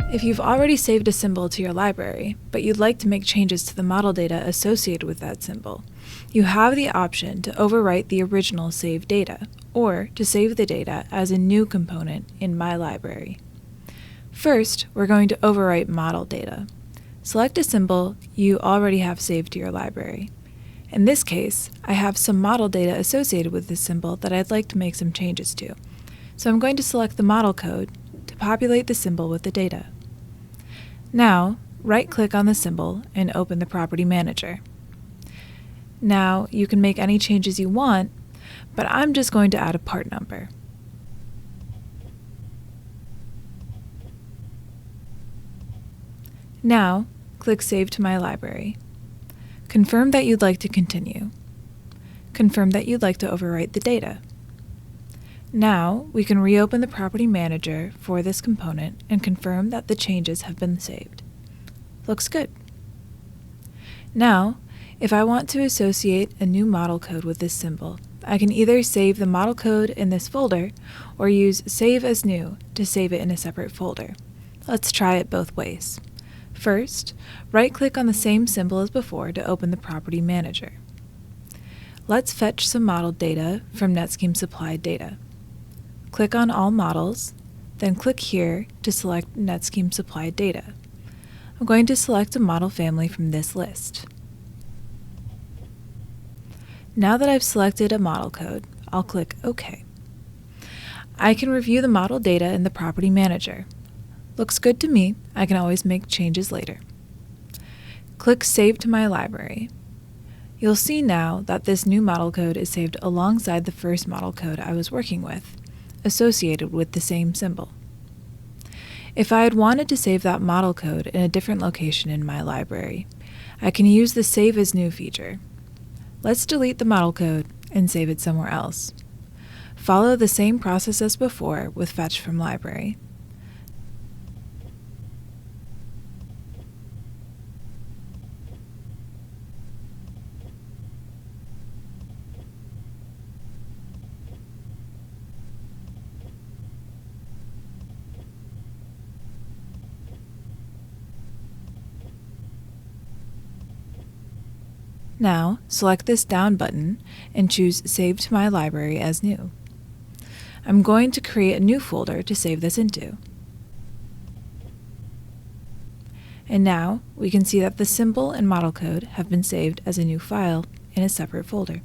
If you've already saved a symbol to your library, but you'd like to make changes to the model data associated with that symbol, you have the option to overwrite the original saved data, or to save the data as a new component in My Library. First, we're going to overwrite model data. Select a symbol you already have saved to your library. In this case, I have some model data associated with this symbol that I'd like to make some changes to. So I'm going to select the model code to populate the symbol with the data. Now, right-click on the symbol and open the Property Manager. Now, you can make any changes you want, but I'm just going to add a part number. Now, click Save to My Library. Confirm that you'd like to continue. Confirm that you'd like to overwrite the data. Now, we can reopen the Property Manager for this component and confirm that the changes have been saved. Looks good. Now, if I want to associate a new model code with this symbol, I can either save the model code in this folder or use Save as New to save it in a separate folder. Let's try it both ways. First, right-click on the same symbol as before to open the Property Manager. Let's fetch some model data from NetSkeme supplied data. Click on All Models, then click here to select NetSkeme supplied data. I'm going to select a model family from this list. Now that I've selected a model code, I'll click OK. I can review the model data in the Property Manager. Looks good to me. I can always make changes later. Click Save to My Library. You'll see now that this new model code is saved alongside the first model code I was working with, associated with the same symbol. If I had wanted to save that model code in a different location in my library, I can use the Save as New feature. Let's delete the model code and save it somewhere else. Follow the same process as before with Fetch from Library. Now, select this down button and choose Save to My Library as New. I'm going to create a new folder to save this into. And now, we can see that the symbol and model code have been saved as a new file in a separate folder.